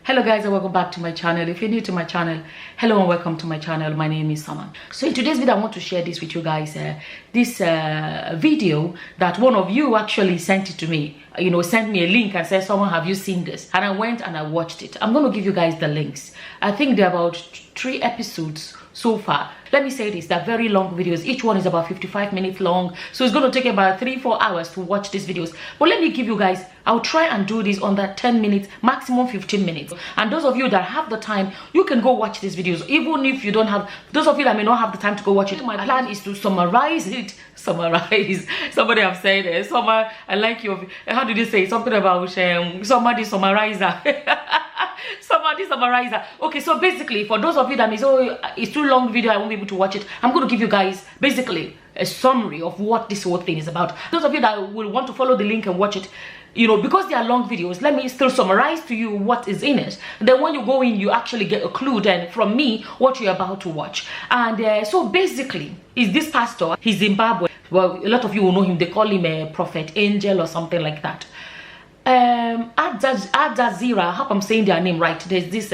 Hello guys, and welcome back to my channel. If you're new to my channel, hello and welcome to my channel. My name is Summer. So in today's video I want to share this with you guys, this video that one of you actually sent it to me, sent me a link and said, "Someone, have you seen this?" And I went and I watched it. I'm going to give you guys the links. I think there are about 3 episodes so far. Let me say this, they're very long videos. Each one is about 55 minutes long, so it's going to take about 3-4 hours to watch these videos. But let me give you guys, I'll try and do this under 10 minutes, maximum 15 minutes. And those of you that have the time, you can go watch these videos. Even if you don't have, those of you that may not have the time to go watch it, my plan is to summarize it. Summarize. Somebody have said it. Summer, I like your, how did you say something about somebody summarizer? Somebody summarizer. Okay, so basically for those of you that may say, oh, it's too long video, I won't be able to watch it, I'm going to give you guys basically a summary of what this whole thing is about. Those of you that will want to follow the link and watch it, because they are long videos, let me still summarize to you what is in it. Then when you go in, you actually get a clue then from me what you're about to watch. And so basically, is this pastor, he's Zimbabwe. Well, a lot of you will know him. They call him a prophet angel or something like that. Al Jazeera, I hope I'm saying their name right. There's this,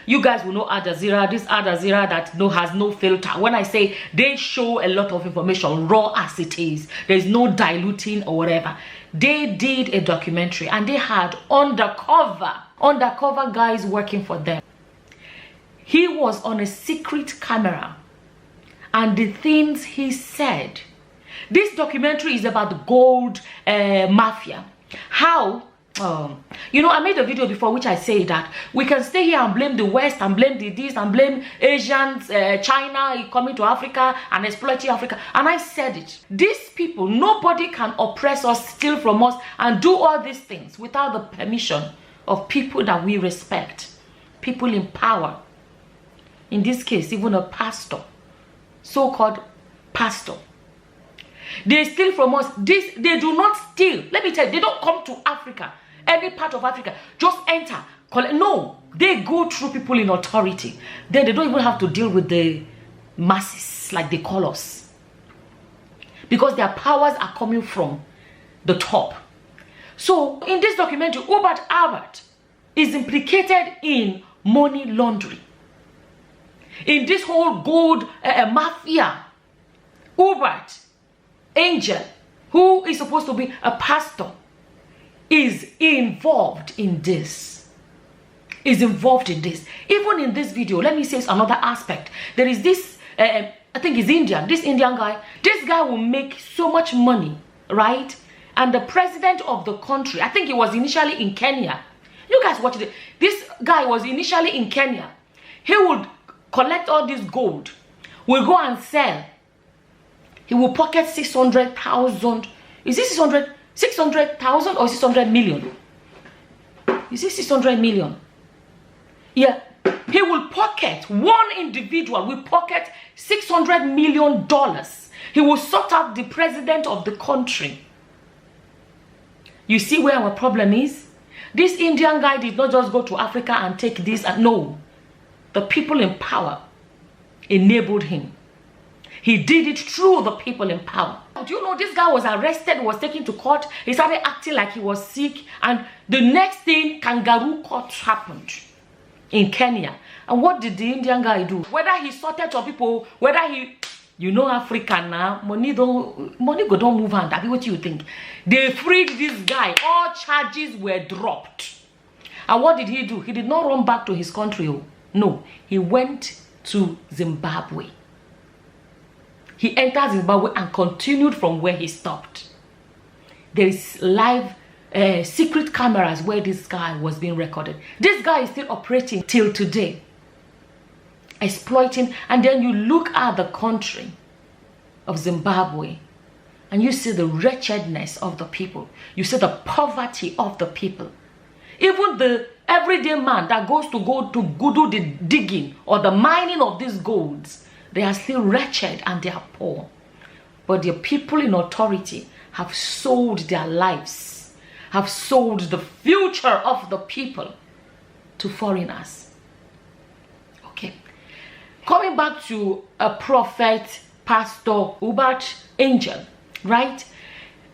you guys will know Al Jazeera, this Al Jazeera that has no filter. When I say they show a lot of information raw as it is, there's no diluting or whatever. They did a documentary and they had undercover guys working for them. He was on a secret camera and the things he said. This documentary is about the gold mafia. How I made a video before which I say that we can stay here and blame the West and blame the this and blame Asians, China coming to Africa and exploiting Africa, and I said it. These people, nobody can oppress us, steal from us and do all these things without the permission of people that we respect, people in power. In this case, even a pastor, so-called pastor. They steal from us. They do not steal. Let me tell you, they don't come to Africa, any part of Africa, just enter, collect. No, they go through people in authority. Then they don't even have to deal with the masses like they call us, because their powers are coming from the top. So in this documentary, Uebert is implicated in money laundering. In this whole gold mafia, Uebert Angel, who is supposed to be a pastor, is involved in this. Even in this video, let me say another aspect. There is this, I think he's Indian, this Indian guy. This guy will make so much money, right? And the president of the country, I think he was initially in Kenya. You guys watch it. This guy was initially in Kenya. He would collect all this gold, will go and sell. He will pocket 600,000. Is this 600,000 or 600 million? Is this 600 million? Yeah. He will pocket, one individual will pocket $600 million. He will sort out the president of the country. You see where our problem is? This Indian guy did not just go to Africa and take this. No. The people in power enabled him. He did it through the people in power. Do you know this guy was arrested, was taken to court. He started acting like he was sick. And the next thing, kangaroo court happened in Kenya. And what did the Indian guy do? Whether he sorted some people, whether he, Africa now, money don't move hand. I mean, what do you think? They freed this guy. All charges were dropped. And what did he do? He did not run back to his country. No, he went to Zimbabwe. He entered Zimbabwe and continued from where he stopped. There is live secret cameras where this guy was being recorded. This guy is still operating till today, exploiting. And then you look at the country of Zimbabwe and you see the wretchedness of the people. You see the poverty of the people. Even the everyday man that goes to go do the digging or the mining of these golds, they are still wretched and they are poor. But the people in authority have sold their lives, have sold the future of the people to foreigners. Okay. Coming back to a prophet, pastor, Uebert Angel, right?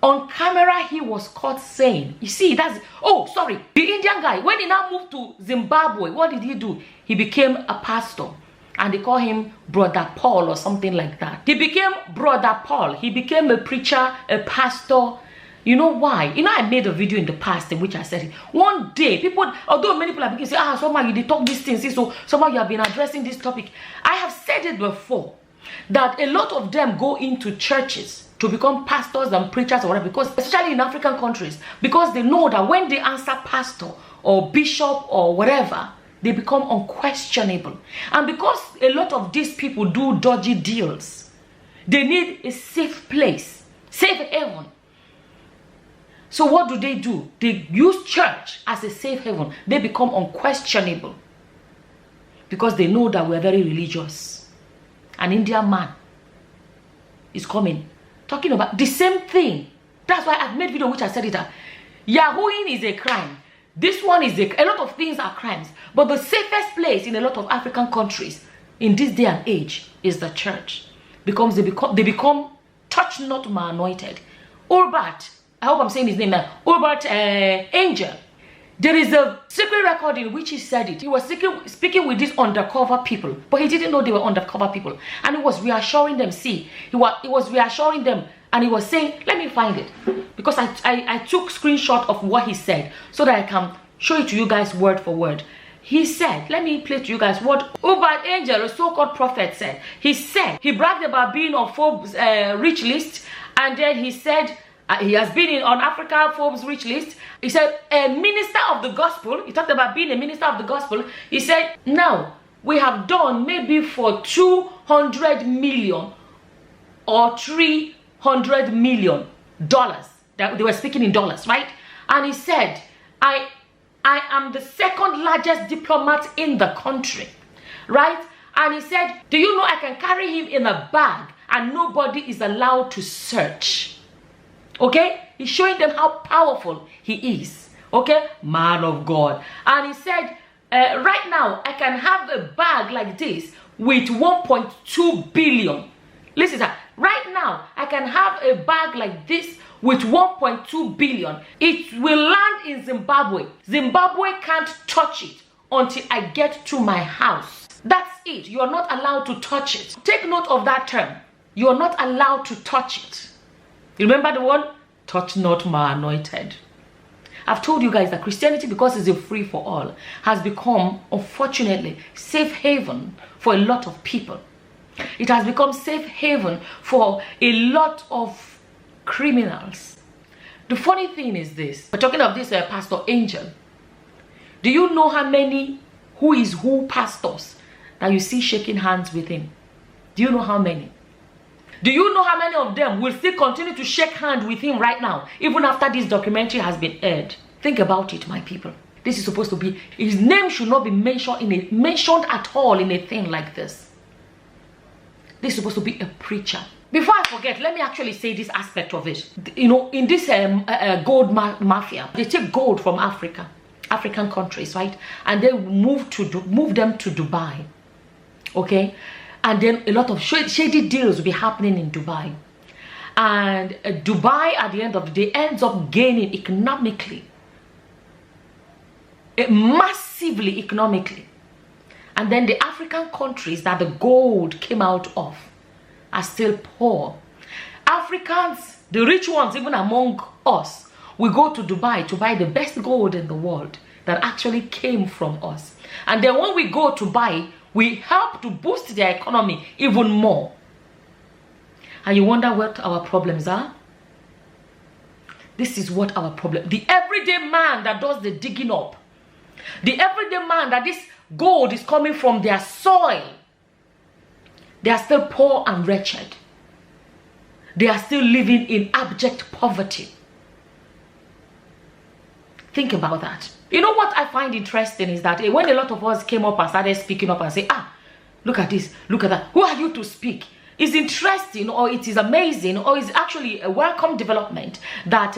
On camera, he was caught saying, you see, that's, oh, sorry, the Indian guy, when he now moved to Zimbabwe, what did he do? He became a pastor. And they call him Brother Paul or something like that. He became Brother Paul. He became a preacher, a pastor. You know why? You know, I made a video in the past in which I said it. One day, people, although many people are beginning to say, somehow you did talk these things, so somehow you have been addressing this topic. I have said it before, that a lot of them go into churches to become pastors and preachers or whatever, because especially in African countries, because they know that when they answer pastor or bishop or whatever, they become unquestionable. And because a lot of these people do dodgy deals, they need a safe place, safe haven. So what do? They use church as a safe haven. They become unquestionable because they know that we're very religious. An Indian man is coming, talking about the same thing. That's why I've made video which I said it. Yahooing is a crime. This one is a lot of things are crimes. But the safest place in a lot of African countries in this day and age is the church. Because they become touch not my anointed. Uebert, I hope I'm saying his name now. Uebert Angel. There is a secret record in which he said it. He was speaking with these undercover people, but he didn't know they were undercover people. And he was reassuring them. See, he was reassuring them, and he was saying, let me find it. Because I took screenshot of what he said so that I can show it to you guys word for word. He said, let me play to you guys what Uebert Angel, a so-called prophet, said. He said, he bragged about being on Forbes' rich list, and then he said, he has been on Africa Forbes rich list. He said, a minister of the gospel. He talked about being a minister of the gospel. He said, now we have done maybe for 200 million or 300 million dollars. They were speaking in dollars, right? And he said, I am the second largest diplomat in the country, right? And he said, do you know I can carry him in a bag and nobody is allowed to search? Okay, he's showing them how powerful he is. Okay, man of God. And he said, right now I can have a bag like this with 1.2 billion. Listen to that. Right now I can have a bag like this with 1.2 billion. It will land in Zimbabwe. Zimbabwe can't touch it until I get to my house. That's it. You are not allowed to touch it. Take note of that term. You are not allowed to touch it. You remember the one? Touch not my anointed. I've told you guys that Christianity, because it's a free for all, has become, unfortunately, safe haven for a lot of people. It has become safe haven for a lot of criminals. The funny thing is this. We're talking of this Pastor Angel. Do you know how many who pastors that you see shaking hands with him? Do you know how many? Do you know how many of them will still continue to shake hands with him right now, even after this documentary has been aired? Think about it, my people. This is supposed to be, his name should not be mentioned at all in a thing like this. This is supposed to be a preacher. Before I forget, let me actually say this aspect of it. You know, in this gold mafia, they take gold from African countries, right? And they move them to Dubai. Okay? And then a lot of shady deals will be happening in Dubai. And Dubai, at the end of the day, ends up gaining economically. Massively economically. And then the African countries that the gold came out of are still poor. Africans, the rich ones, even among us, we go to Dubai to buy the best gold in the world that actually came from us. And then when we go to buy, we help to boost their economy even more. And you wonder what our problems are? This is what our problem. The everyday man that does the digging up. The everyday man that this gold is coming from their soil. They are still poor and wretched. They are still living in abject poverty. Think about that. You know what I find interesting is that when a lot of us came up and started speaking up and say, look at this, look at that. Who are you to speak? It's interesting, or it is amazing, or it's actually a welcome development that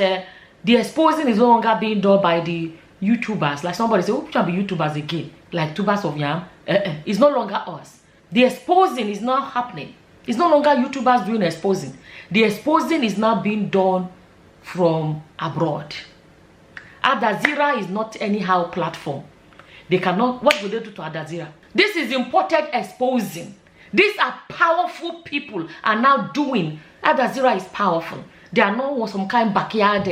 the exposing is no longer being done by the YouTubers. Like somebody say, who can be YouTubers again? Like tubers of yam. It's no longer us. The exposing is not happening. It's no longer YouTubers doing exposing. The exposing is now being done from abroad. Al Jazeera is not anyhow platform. They cannot, what will they do to Al Jazeera? This is imported exposing. These are powerful people are now doing. Al Jazeera is powerful. They are not some kind of backyard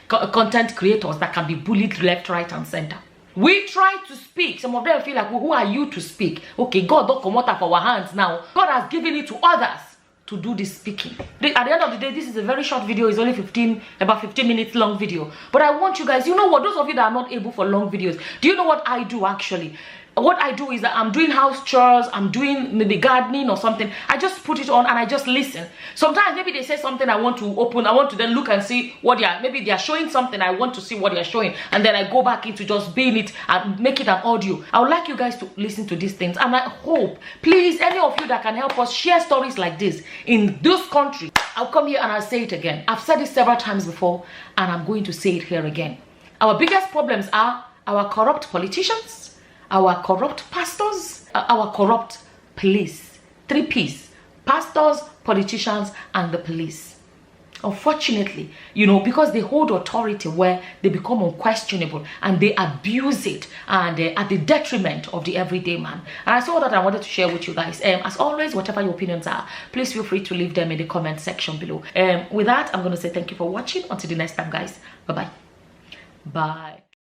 content creators that can be bullied left, right, and center. We try to speak. Some of them feel like, well, who are you to speak? Okay, God don't come out of our hands now. God has given it to others to do this speaking. At the end of the day, this is a very short video. It's only about 15 minutes long video. But I want you guys, you know what? Those of you that are not able for long videos, do you know what I do actually? What I do is that I'm doing house chores, I'm doing maybe gardening or something. I just put it on and I just listen. Sometimes maybe they say something I want to open, I want to then look and see what they are, maybe they are showing something, I want to see what they are showing, and then I go back into just being it and make it an audio. I would like you guys to listen to these things, and I hope, please, any of you that can help us share stories like this in this country. I'll come here and I'll say it again. I've said it several times before, and I'm going to say it here again. Our biggest problems are our corrupt politicians, our corrupt pastors, our corrupt police. 3 P's: pastors, politicians, and the police. Unfortunately, you know, because they hold authority where they become unquestionable and they abuse it, and at the detriment of the everyday man. And I saw that I wanted to share with you guys. As always, whatever your opinions are, please feel free to leave them in the comment section below. With that, I'm going to say thank you for watching. Until the next time, guys. Bye-bye. Bye.